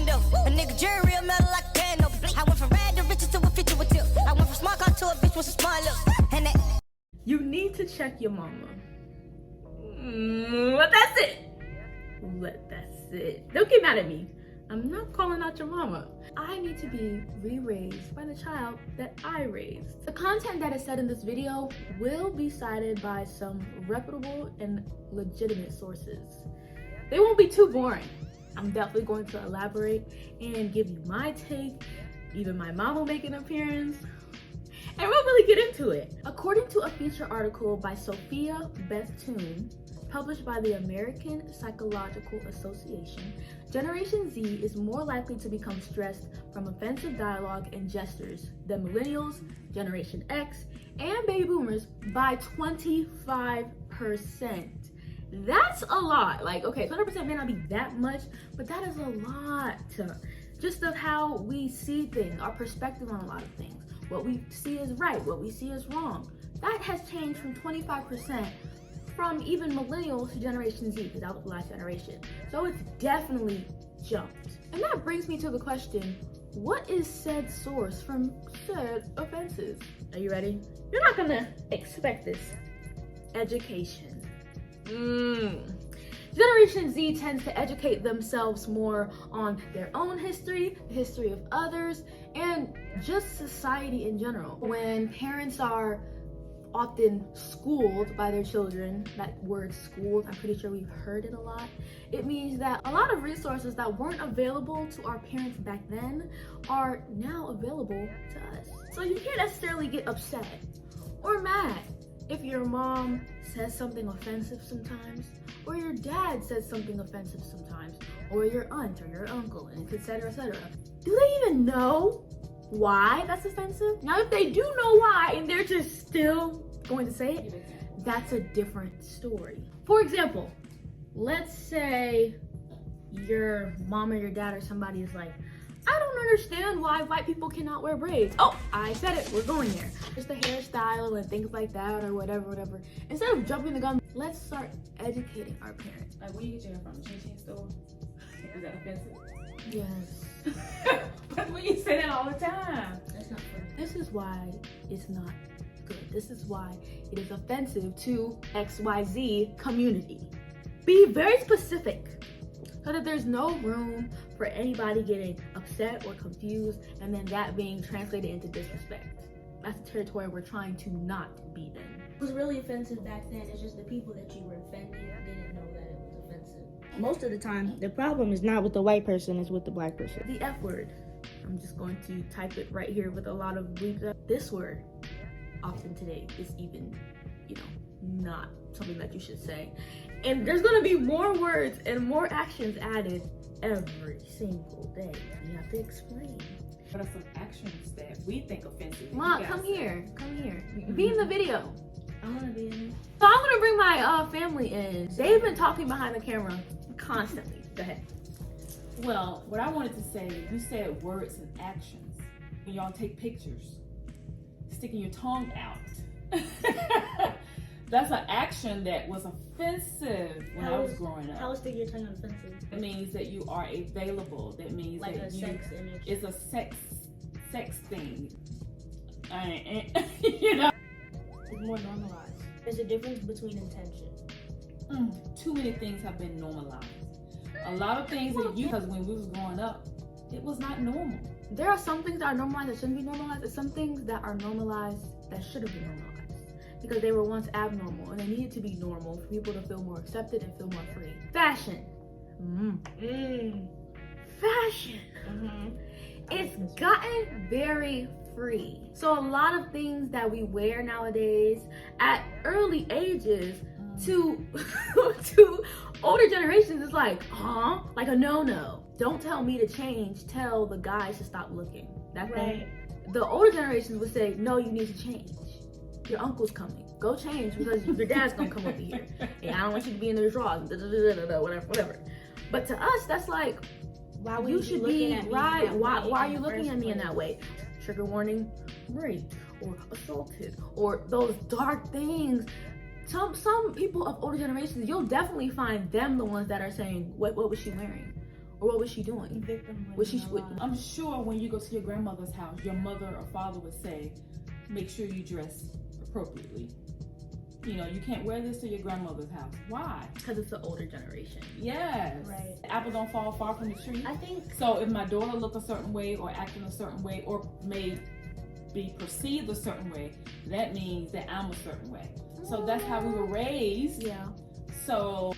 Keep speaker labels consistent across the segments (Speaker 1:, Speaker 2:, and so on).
Speaker 1: window. A nigga jury real metal like a candle. I went from rad to riches to a future with tip. I went from smart car to a bitch with some smart lips. And that.
Speaker 2: You need to check your mama. But that's it. That's it. Don't get mad at me. I'm not calling out your mama. I need to be re-raised by the child that I raised. The content that is said in this video will be cited by some reputable and legitimate sources. They won't be too boring. I'm definitely going to elaborate and give you my take. Even my mom will make an appearance. And we'll really get into it. According to a feature article by Sophia Bethune, published by the American Psychological Association, Generation Z is more likely to become stressed from offensive dialogue and gestures than millennials, Generation X, and baby boomers by 25%. That's a lot. Like, okay, 20% may not be that much, but that is a lot. Just of how we see things, our perspective on a lot of things. What we see is right, what we see is wrong. That has changed from 25% from even millennials to Generation Z, because that was the last generation. So it's definitely jumped. And that brings me to the question, what is said source from said offenses? Are you ready? You're not gonna expect this. Education. Generation Z tends to educate themselves more on their own history, the history of others, and just society in general. When parents are often schooled by their children, that word schooled, I'm pretty sure we've heard it a lot. It means that a lot of resources that weren't available to our parents back then are now available to us. So you can't necessarily get upset or mad if your mom says something offensive sometimes, or your dad says something offensive sometimes, or your aunt or your uncle, and etc., etc. Do they even know why that's offensive? Now, if they do know why and they're just still going to say it, that's a different story. For example, let's say your mom or your dad or somebody is like, I don't understand why white people cannot wear braids. Oh, I said it, we're going there. Just the hairstyle and things like that or whatever. Instead of jumping the gun, let's start educating our parents.
Speaker 3: Like, where you get your hair from? The Chin store? Is that offensive?
Speaker 2: Yes.
Speaker 3: But when you say that all the time.
Speaker 2: That's not funny. This is why it's not good. This is why it is offensive to XYZ community. Be very specific, so that there's no room for anybody getting upset or confused and then that being translated into disrespect. That's the territory we're trying to not be in.
Speaker 4: It was really offensive back then. It's just the people that you were offending didn't know that it was offensive. Most of the time, the problem is not with the white person, it's with the black person.
Speaker 2: The F word. I'm just going to type it right here with a lot of bleeps. This word, often today, is even, not something that you should say. And there's gonna be more words and more actions added every single day. You have to explain.
Speaker 3: What are some actions that we think offensive?
Speaker 2: Mom, come here. Be in the video.
Speaker 4: I want to be in it.
Speaker 2: So I'm gonna bring my family in. They've been talking behind the camera constantly. Go ahead.
Speaker 3: Well, what I wanted to say, you said words and actions. When y'all take pictures, sticking your tongue out. That's an action that was offensive when I was growing up.
Speaker 4: How is sticking your tongue out offensive?
Speaker 3: It means that you are available. That means
Speaker 4: like
Speaker 3: that
Speaker 4: a sex image.
Speaker 3: It's a sex thing.
Speaker 4: It's more normalized. There's a difference between intention.
Speaker 3: Too many things have been normalized. A lot of things that because when we was growing up, it was not normal.
Speaker 2: There are some things that are normalized that shouldn't be normalized, and some things that are normalized that should have been normalized. Because they were once abnormal and they needed to be normal for people to feel more accepted and feel more free. Fashion. Fashion. It's gotten very free. So a lot of things that we wear nowadays at early ages to older generations is like, like a no-no. Don't tell me to change, tell the guys to stop looking. That thing. The older generations would say, no, you need to change. Your uncle's coming. Go change because your dad's gonna come over here. And I don't want you to be in their drawers, whatever. But to us, that's like,
Speaker 4: Why would
Speaker 2: you should be right. Why are you
Speaker 4: in the
Speaker 2: looking
Speaker 4: first
Speaker 2: at me in
Speaker 4: place?
Speaker 2: that way? Trigger warning, raped or assaulted or those dark things. Some people of older generations, you'll definitely find them the ones that are saying, what was she wearing? Or what was she doing?
Speaker 4: Victim
Speaker 2: Was she?
Speaker 4: blaming a lot.
Speaker 3: I'm sure when you go to your grandmother's house, your mother or father would say, make sure you dress appropriately. You know, you can't wear this to your grandmother's house. Why?
Speaker 2: Because it's the older generation.
Speaker 3: Yes.
Speaker 4: Right.
Speaker 3: The apple don't fall far from the tree.
Speaker 4: I think
Speaker 3: So if my daughter look a certain way or act in a certain way or may be perceived a certain way, that means that I'm a certain way. So that's how we were raised.
Speaker 2: Yeah.
Speaker 3: So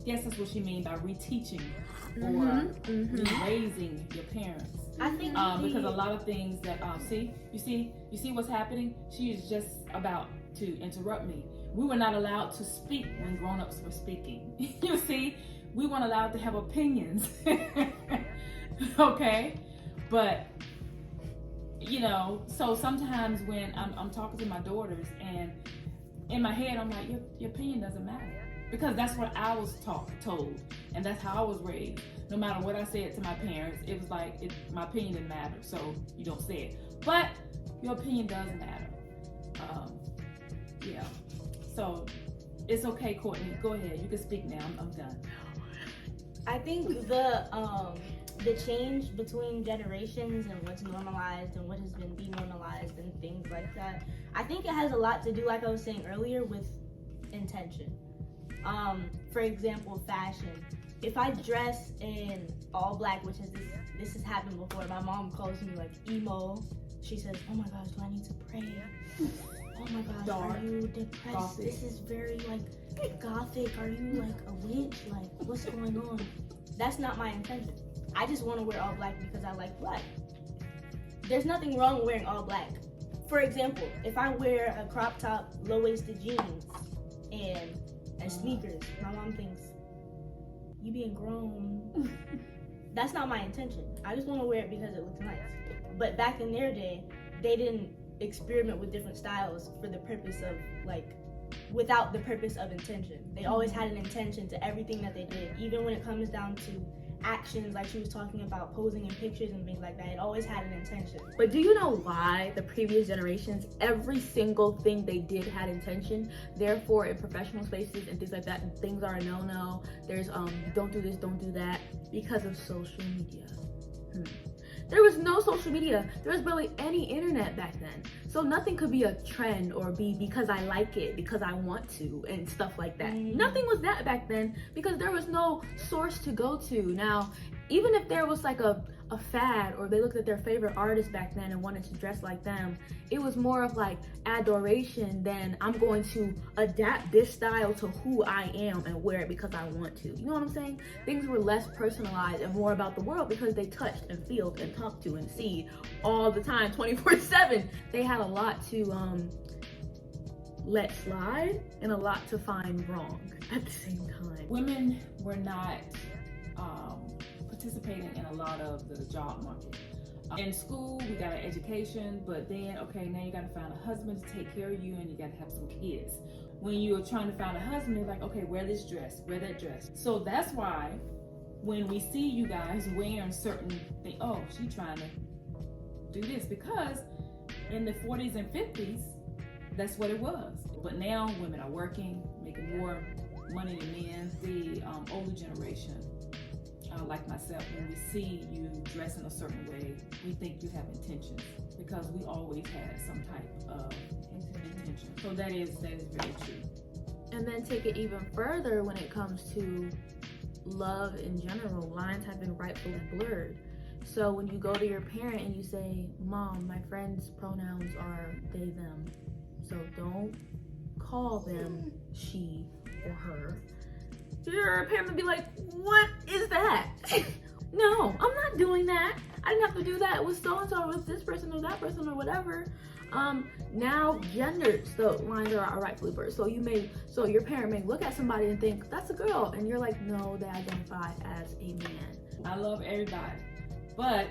Speaker 3: yes, that's what she mean by reteaching or re-raising your parents.
Speaker 4: I think
Speaker 3: Because a lot of things that you see what's happening. She is just about to interrupt me. We were not allowed to speak when grown-ups were speaking. You see, we weren't allowed to have opinions. Okay, but you know, so sometimes when I'm talking to my daughters and in my head I'm like, your opinion doesn't matter, because that's what I was told, and that's how I was raised. No matter what I said to my parents, it was like my opinion didn't matter, so you don't say it. But your opinion does matter. Yeah. So it's okay, Courtney. Go ahead. You can speak now. I'm done.
Speaker 4: I think the change between generations and what's normalized and what has been denormalized and things like that, I think it has a lot to do, like I was saying earlier, with intention. For example, fashion. If I dress in all black, which is this has happened before, my mom calls me like emo. She says, "Oh my gosh, do I need to pray? Oh my gosh,
Speaker 3: Dark.
Speaker 4: are you depressed?
Speaker 3: Gothic.
Speaker 4: This is very like gothic. Are you like a witch? Like, what's going on?" That's not my intention. I just want to wear all black because I like black. There's nothing wrong with wearing all black. For example, if I wear a crop top, low-waisted jeans, and sneakers, my mom thinks, "You being grown." That's not my intention. I just want to wear it because it looks nice. But back in their day, they didn't experiment with different styles for the purpose of without the purpose of intention. They always had an intention to everything that they did, even when it comes down to actions, like she was talking about posing in pictures and things like that. It always had an intention.
Speaker 2: But do you know why the previous generations, every single thing they did had intention? Therefore, in professional spaces and things like that, things are a no-no. There's don't do this, don't do that, because of social media. There was no social media. There was barely any internet back then. So nothing could be a trend or be because I like it, because I want to, and stuff like that. Nothing was that back then because there was no source to go to. Now, even if there was like a fad, or they looked at their favorite artist back then and wanted to dress like them, it was more of like adoration than I'm going to adapt this style to who I am and wear it because I want to. You know what I'm saying? Things were less personalized and more about the world because they touched and feel and talked to and see all the time, 24/7. They had a lot to let slide and a lot to find wrong at the same time.
Speaker 3: Women were not participating in a lot of the job market. In school, we got an education, but then, okay, now you got to find a husband to take care of you, and you got to have some kids. When you're trying to find a husband, they're like, okay, wear this dress, wear that dress. So that's why when we see you guys wearing certain things, oh, she trying to do this, because in the 40s and 50s, that's what it was. But now women are working, making more money than men. The older generation, like myself, when we see you dress in a certain way, we think you have intentions, because we always had some type of intention. So that is very true.
Speaker 2: And then take it even further when it comes to love in general. Lines have been rightfully blurred. So when you go to your parent and you say, "Mom, my friend's pronouns are they, them, so don't call them she or her," your parent would be like, "What is that?" No, I'm not doing that. I didn't have to do that with so-and-so, with this person or that person or whatever. Now genders, the lines are rightfully blurred. So your parent may look at somebody and think, "That's a girl," and you're like, "No, they identify as a man."
Speaker 3: I love everybody, but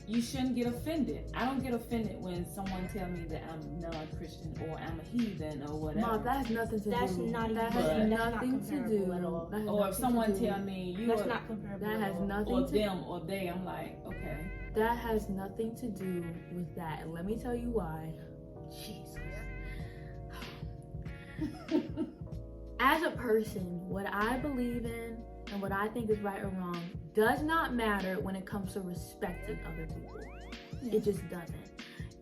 Speaker 3: you shouldn't get offended. I don't get offended when someone tell me that I'm non-Christian or I'm a heathen or whatever.
Speaker 2: Mom, that has nothing to
Speaker 4: That's
Speaker 2: do.
Speaker 4: not
Speaker 2: That
Speaker 4: even-
Speaker 2: has
Speaker 4: that's
Speaker 2: nothing
Speaker 4: not
Speaker 2: to
Speaker 4: comparable
Speaker 2: do
Speaker 4: at all.
Speaker 2: That has
Speaker 3: Or if
Speaker 2: nothing
Speaker 3: someone
Speaker 2: to do.
Speaker 3: tell me you
Speaker 4: That's
Speaker 3: are,
Speaker 4: not comparable.
Speaker 2: That
Speaker 4: at
Speaker 2: has
Speaker 4: all.
Speaker 2: nothing
Speaker 3: or
Speaker 2: to
Speaker 3: them or they, I'm like, okay.
Speaker 2: That has nothing to do with that, and let me tell you why. Jesus. As a person, what I believe in and what I think is right or wrong does not matter when it comes to respecting other people. It just doesn't.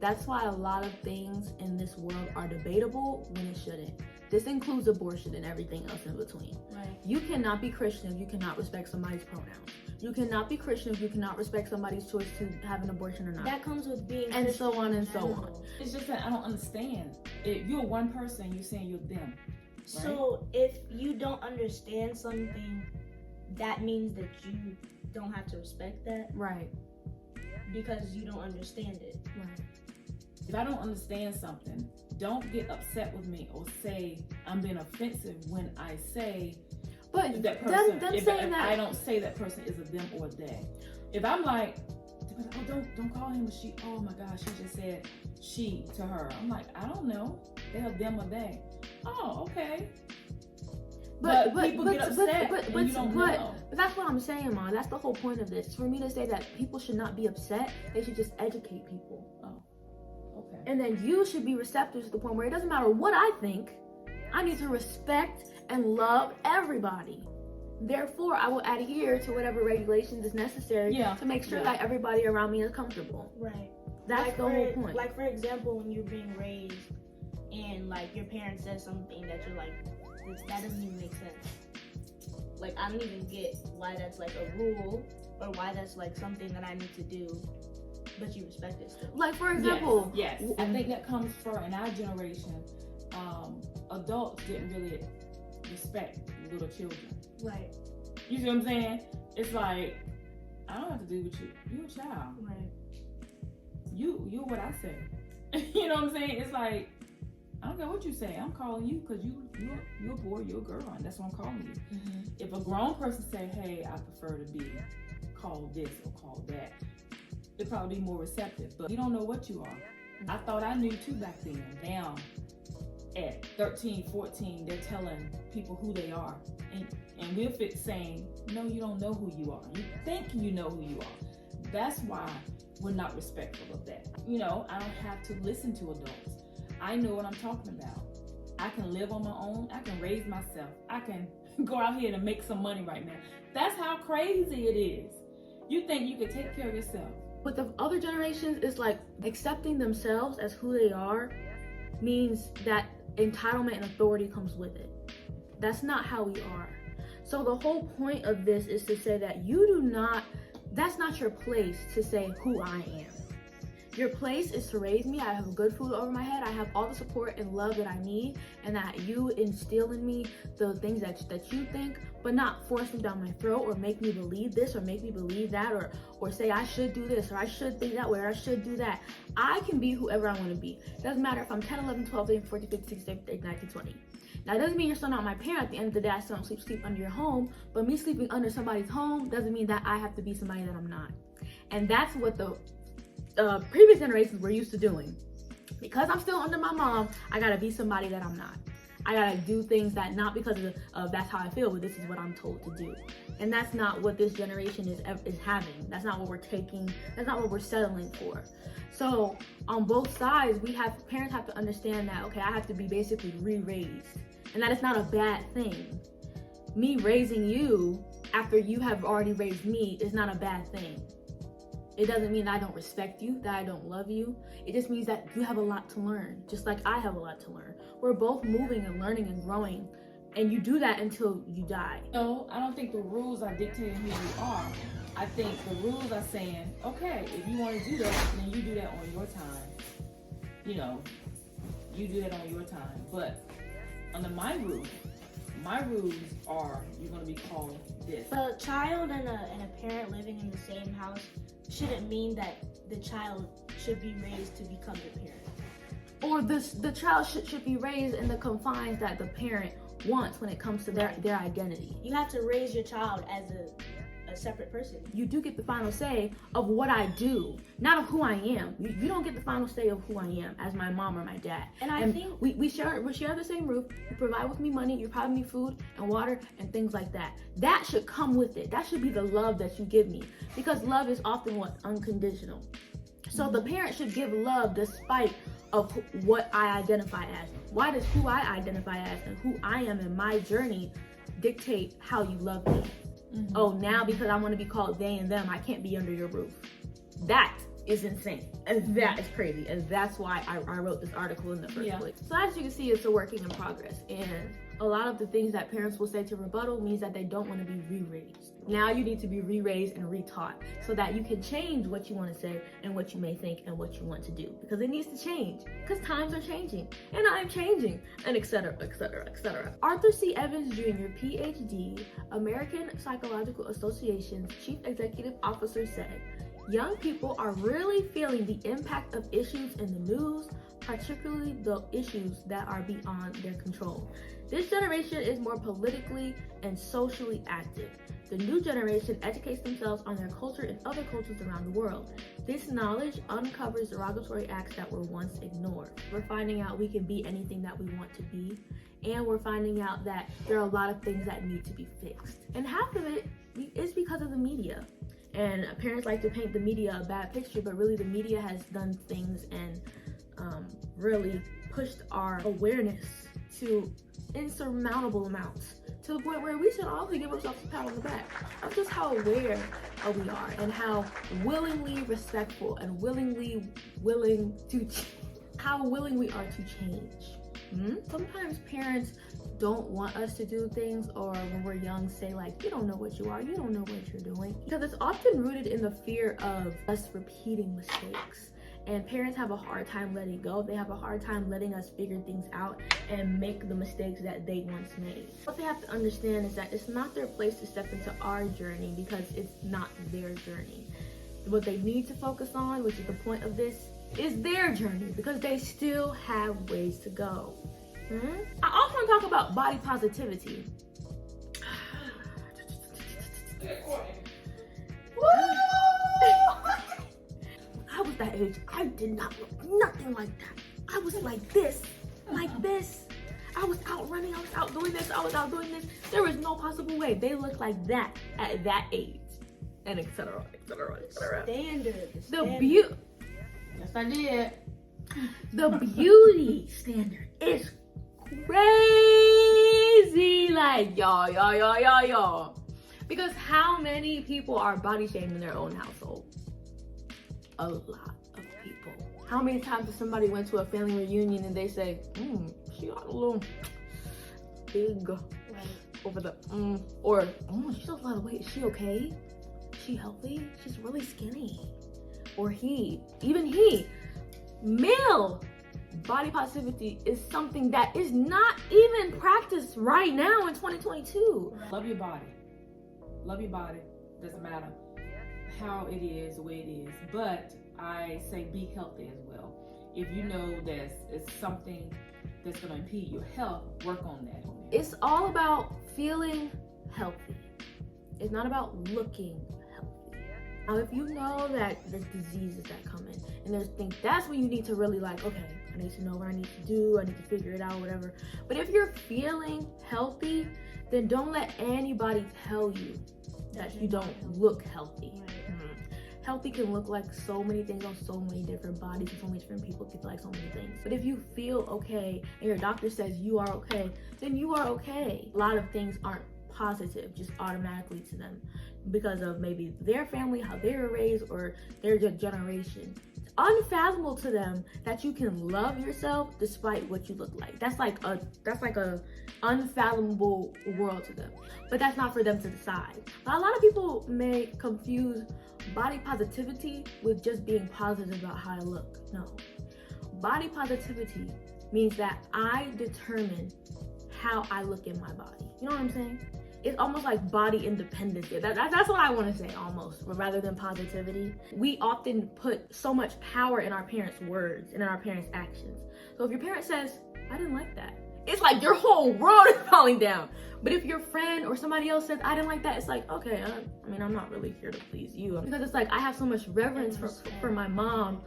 Speaker 2: That's why a lot of things in this world are debatable when it shouldn't. This includes abortion and everything else in between.
Speaker 4: Right.
Speaker 2: You cannot be Christian if you cannot respect somebody's pronouns. You cannot be Christian if you cannot respect somebody's choice to have an abortion or not.
Speaker 4: That comes with being
Speaker 2: and
Speaker 4: Christian
Speaker 2: so on
Speaker 4: in
Speaker 2: and so
Speaker 4: general.
Speaker 2: on.
Speaker 3: It's just that I don't understand. If you're one person, you're saying you're them. Right?
Speaker 4: So if you don't understand something, that means that you don't have to respect that
Speaker 2: Right.
Speaker 4: because you don't understand it.
Speaker 2: Right.
Speaker 3: If I don't understand something, don't get upset with me or say I'm being offensive when I say
Speaker 2: But
Speaker 3: that person.
Speaker 2: them
Speaker 3: if
Speaker 2: saying that,
Speaker 3: I don't say that person is a them or a they. If I'm like, oh, don't call him a she. Oh my gosh, she just said she to her. I'm like, I don't know. They're them or they. Oh, okay. But people get upset and you don't know.
Speaker 2: But that's what I'm saying, Ma. That's the whole point of this. For me to say that people should not be upset, they should just educate people.
Speaker 3: Oh, okay.
Speaker 2: And then you should be receptive to the point where it doesn't matter what I think, I need to respect and love everybody. Therefore, I will adhere to whatever regulations is necessary to make sure that everybody around me is comfortable.
Speaker 4: Right.
Speaker 2: That's
Speaker 4: like
Speaker 2: the whole point.
Speaker 4: Like, for example, when you're being raised and like your parents says something that you're like, that doesn't even make sense. Like, I don't even get why that's like a rule or why that's like something that I need to do, but you respect it still.
Speaker 2: Like, for example,
Speaker 3: yes. I think that comes from in our generation. Adults didn't really respect little children.
Speaker 4: Right.
Speaker 3: You see what I'm saying? It's like, I don't have to do with you. You're a child.
Speaker 4: Right.
Speaker 3: You're what I say. You know what I'm saying? It's like, I don't care what you say. I'm calling you because you're a boy, you're a girl, and that's what I'm calling you.
Speaker 4: Mm-hmm.
Speaker 3: If a grown person say, hey, I prefer to be called this or called that, they'd probably be more receptive. But you don't know what you are. I thought I knew too back then. Now, at 13, 14, they're telling people who they are. And we're saying, no, you don't know who you are. You think you know who you are. That's why we're not respectful of that. You know, I don't have to listen to adults. I know what I'm talking about. I can live on my own. I can raise myself. I can go out here and make some money right now. That's how crazy it is. You think you can take care of yourself.
Speaker 2: with the other generations, it's like accepting themselves as who they are means that entitlement and authority comes with it. That's not how we are. So the whole point of this is to say that that's not your place to say who I am. Your place is to raise me. I have good food over my head. I have all the support and love that I need, and that you instill in me the things that you think, but not force them down my throat or make me believe this or make me believe that or say I should do this or I should think that way or I should do that. I can be whoever I want to be. It doesn't matter if I'm 10, 11, 12, 13, 14, 15, 16, 17, 18, 19, 20. Now, it doesn't mean you're still not my parent. At the end of the day, I still don't sleep under your home, but me sleeping under somebody's home doesn't mean that I have to be somebody that I'm not. And that's what the previous generations were used to doing. Because I'm still under my mom, I gotta be somebody that I'm not. I gotta do things that not because of that's how I feel, but this is what I'm told to do. And that's not what this generation is having. That's not what we're taking. That's not what we're settling for. So on both sides, parents have to understand that, okay, I have to be basically re-raised. And that is not a bad thing. Me raising you after you have already raised me is not a bad thing. It doesn't mean that I don't respect you, that I don't love you. It just means that you have a lot to learn, just like I have a lot to learn. We're both moving and learning and growing, and you do that until you die.
Speaker 3: No, I don't think the rules are dictating who you are. I think the rules are saying, okay, if you want to do that, then you do that on your time. You know, you do that on your time. But under my rules are you're going to be called this.
Speaker 4: A child and a parent living in the same house shouldn't mean that the child should be raised to become the parent.
Speaker 2: Or the child should be raised in the confines that the parent wants when it comes to their identity.
Speaker 4: You have to raise your child as a separate person.
Speaker 2: You do get the final say of what I do, not of who I am. You don't get the final say of who I am as my mom or my dad.
Speaker 4: And I think
Speaker 2: we share the same roof. You provide with me money. You provide me food and water and things like that. That should come with it. That should be the love that you give me, because love is often what's unconditional. So the parent should give love despite of what I identify as. Why does who I identify as and who I am in my journey dictate how you love me? Oh, now because I want to be called they and them, I can't be under your roof. That is insane, and that is crazy, and that's why I wrote this article in the first place. So as you can see, it's a working in progress, and a lot of the things that parents will say to rebuttal means that they don't want to be re-raised. Now you need to be re-raised and retaught so that you can change what you want to say and what you may think and what you want to do, because it needs to change, because times are changing and I'm changing, and etc, etc, etc. Arthur C. Evans Jr., PhD, American Psychological Association's Chief Executive Officer, said, young people are really feeling the impact of issues in the news, particularly the issues that are beyond their control. This generation is more politically and socially active. The new generation educates themselves on their culture and other cultures around the world. This knowledge uncovers derogatory acts that were once ignored. We're finding out we can be anything that we want to be, and we're finding out that there are a lot of things that need to be fixed. And half of it is because of the media. And parents like to paint the media a bad picture, but really the media has done things and really pushed our awareness to insurmountable amounts, to the point where we should all give ourselves a pat on the back of just how aware we are and how willingly respectful and how willing we are to change. Sometimes parents don't want us to do things, or when we're young say like, you don't know what you are, you don't know what you're doing, because it's often rooted in the fear of us repeating mistakes. And parents have a hard time letting go. They have a hard time letting us figure things out and make the mistakes that they once made. What they have to understand is that it's not their place to step into our journey, because it's not their journey. What they need to focus on, which is the point of this, is their journey, because they still have ways to go. I also want to talk about body positivity. I was that age. I did not look nothing like that. I was like this. I was out running, I was out doing this, I was out doing this. There was no possible way they looked like that at that age. And etc, etc, etc.
Speaker 4: The
Speaker 2: beauty.
Speaker 4: Yes, I did.
Speaker 2: The beauty standard is crazy. Like, y'all. Because how many people are body shaming in their own household? A lot of people. How many times has somebody went to a family reunion and they say, she got a little big over the or she lost a lot of weight. Is she okay? Is she healthy? She's really skinny. Or even he, male body positivity is something that is not even practiced right now in 2022.
Speaker 3: Love your body. Love your body. Doesn't matter how it is, the way it is. But I say be healthy as well. If you know that it's something that's going to impede your health, work on that.
Speaker 2: It's all about feeling healthy. It's not about looking healthy. Now, if you know that there's diseases that come in and there's things, that's when you need to really like, okay, I need to know what I need to do. I need to figure it out, whatever. But if you're feeling healthy, then don't let anybody tell you that you don't look healthy. Healthy can look like so many things on so many different bodies, and so many different people can feel like so many things. But if you feel okay and your doctor says you are okay, then you are okay. A lot of things aren't positive just automatically to them because of maybe their family, how they were raised, or their generation. It's unfathomable to them that you can love yourself despite what you look like. That's like a unfathomable world to them. But that's not for them to decide. But a lot of people may confuse body positivity with just being positive about how I look. No. Body positivity means that I determine how I look in my body. You know what I'm saying? It's almost like body independence. That's what I want to say, almost, rather than positivity. We often put so much power in our parents' words and in our parents' actions. So if your parent says, I didn't like that, it's like your whole world is falling down. But if your friend or somebody else says, I didn't like that, it's like, okay, I'm not really here to please you. Because it's like, I have so much reverence for my mom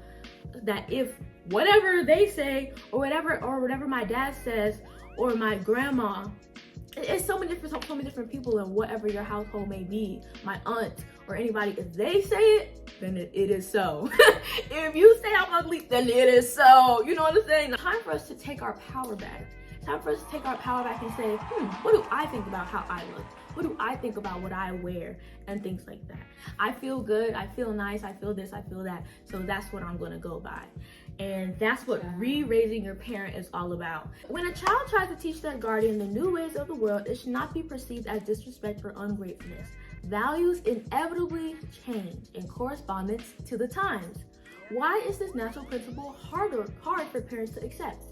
Speaker 2: that if whatever they say or whatever my dad says or my grandma, it's so many different people in whatever your household may be, my aunt or anybody, if they say it, then it is so. If you say I'm ugly, then it is so. You know what I'm saying? Time for us to take our power back. Time for us to take our power back and say, what do I think about how I look? What do I think about what I wear and things like that? I feel good, I feel nice, I feel this, I feel that. So that's what I'm gonna go by. And that's what re-raising your parent is all about. When a child tries to teach their guardian the new ways of the world, it should not be perceived as disrespect or ungratefulness. Values inevitably change in correspondence to the times. Why is this natural principle hard for parents to accept?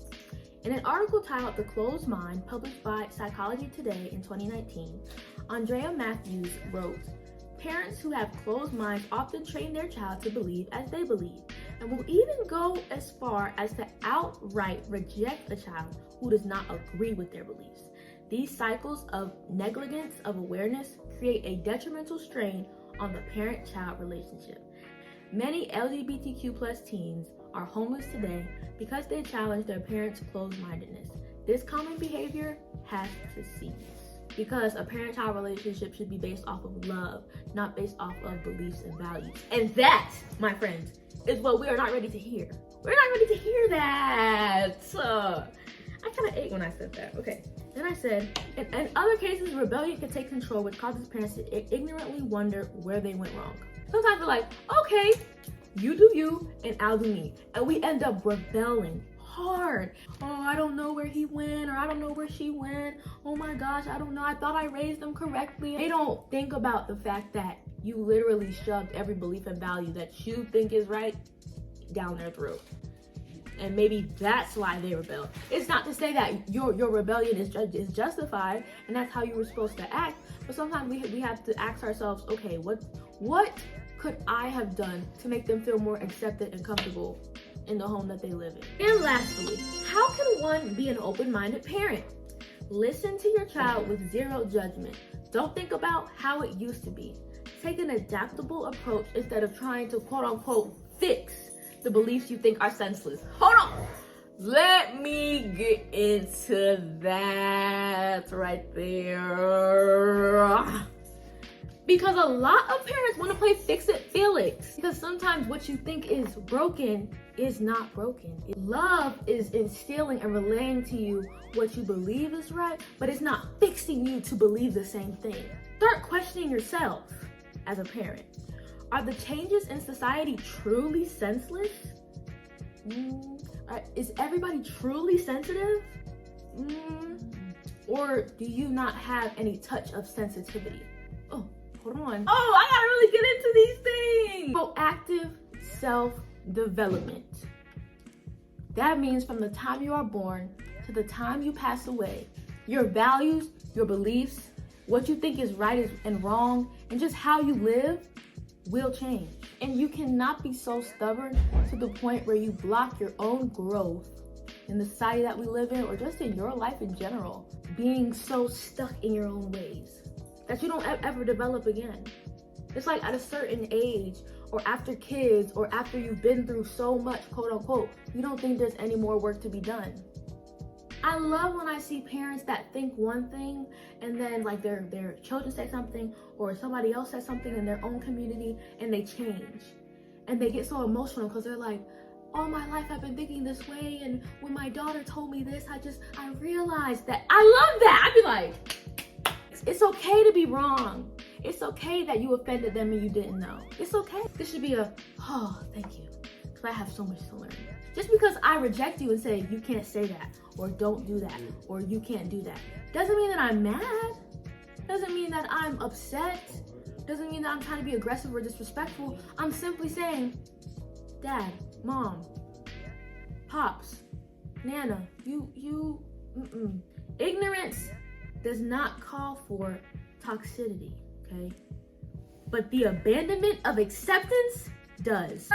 Speaker 2: In an article titled The Closed Mind, published by Psychology Today in 2019, Andrea Matthews wrote, "Parents who have closed minds often train their child to believe as they believe, and will even go as far as to outright reject a child who does not agree with their beliefs. These cycles of negligence of awareness create a detrimental strain on the parent-child relationship. Many LGBTQ+ teens are homeless today because they challenge their parents' closed-mindedness. This common behavior has to cease." Because a parent-child relationship should be based off of love, not based off of beliefs and values. And that, my friends, is what we are not ready to hear. We're not ready to hear that. I kind of ate when I said that. Okay. Then I said, in other cases, rebellion can take control, which causes parents to ignorantly wonder where they went wrong. Sometimes they're like, okay, you do you and I'll do me. And we end up rebelling hard. Oh, I don't know where he went, or I don't know where she went. Oh my gosh, I don't know. I thought I raised them correctly. They don't think about the fact that you literally shoved every belief and value that you think is right down their throat. And maybe that's why they rebel. It's not to say that your rebellion is justified and that's how you were supposed to act, but sometimes we have to ask ourselves, okay, what could I have done to make them feel more accepted and comfortable in the home that they live in? And lastly, how can one be an open-minded parent? Listen to your child with zero judgment. Don't think about how it used to be. Take an adaptable approach instead of trying to quote-unquote fix the beliefs you think are senseless. Hold on. Let me get into that right there. Because a lot of parents want to play fix-it-Felix. Because sometimes what you think is broken is not broken. Love is instilling and relaying to you what you believe is right, but it's not fixing you to believe the same thing. Start questioning yourself as a parent. Are the changes in society truly senseless? Is everybody truly sensitive? Or do you not have any touch of sensitivity? Oh, hold on. Oh, I gotta really get into these things. Proactive self-development. That means from the time you are born to the time you pass away, your values, your beliefs, what you think is right and wrong, and just how you live will change. And you cannot be so stubborn to the point where you block your own growth in the society that we live in, or just in your life in general, being so stuck in your own ways that you don't ever develop again. It's like at a certain age, or after kids, or after you've been through so much, quote unquote, you don't think there's any more work to be done. I love when I see parents that think one thing and then like their children say something, or somebody else says something in their own community and they change. And they get so emotional because they're like, all my life I've been thinking this way, and when my daughter told me this, I realized that. I love that. I'd be like, it's okay to be wrong. It's okay that you offended them and you didn't know. It's okay. This should be oh, thank you, because I have so much to learn. Just because I reject you and say, you can't say that, or don't do that, or you can't do that, doesn't mean that I'm mad. Doesn't mean that I'm upset. Doesn't mean that I'm trying to be aggressive or disrespectful. I'm simply saying, Dad, Mom, Pops, Nana, ignorance does not call for toxicity, okay? But the abandonment of acceptance does.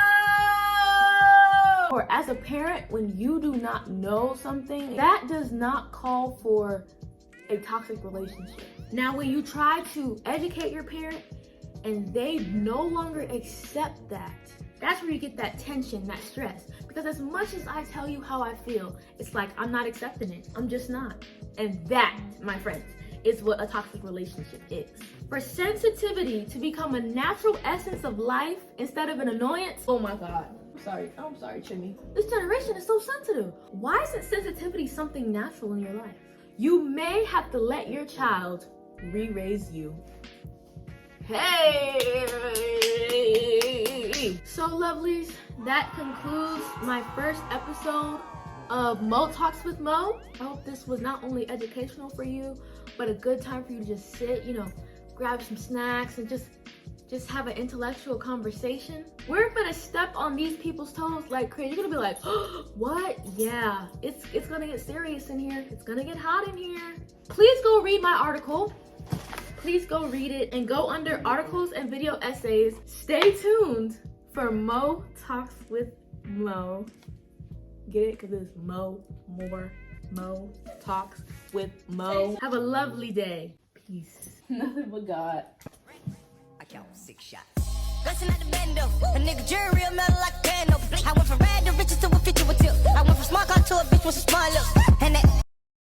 Speaker 2: Or as a parent, when you do not know something, that does not call for a toxic relationship. Now, when you try to educate your parent and they no longer accept that, that's where you get that tension, that stress. Because as much as I tell you how I feel, it's like, I'm not accepting it. I'm just not. And that, my friends, is what a toxic relationship is. For sensitivity to become a natural essence of life instead of an annoyance, oh my God. I'm sorry, Chimmy. This generation is so sensitive. Why isn't sensitivity something natural in your life? You may have to let your child re-raise you. Hey! So lovelies, that concludes my first episode of Mo Talks with Mo. I hope this was not only educational for you, but a good time for you to just sit, you know, grab some snacks and just have an intellectual conversation. We're gonna step on these people's toes like crazy. You're gonna be like, oh, what? Yeah, it's gonna get serious in here. It's gonna get hot in here. Please go read my article. Please go read it and go under articles and video essays. Stay tuned for Mo Talks with Mo. Get it? Because it's Mo Talks with Mo. Have a lovely day. Peace.
Speaker 3: Nothing but God.
Speaker 1: I count 6 shots. Bustin' out the bando. A nigga jury real metal like a candle. I went from rad to riches to a feature with tip. I went from smart car to a bitch with some smart lips. And that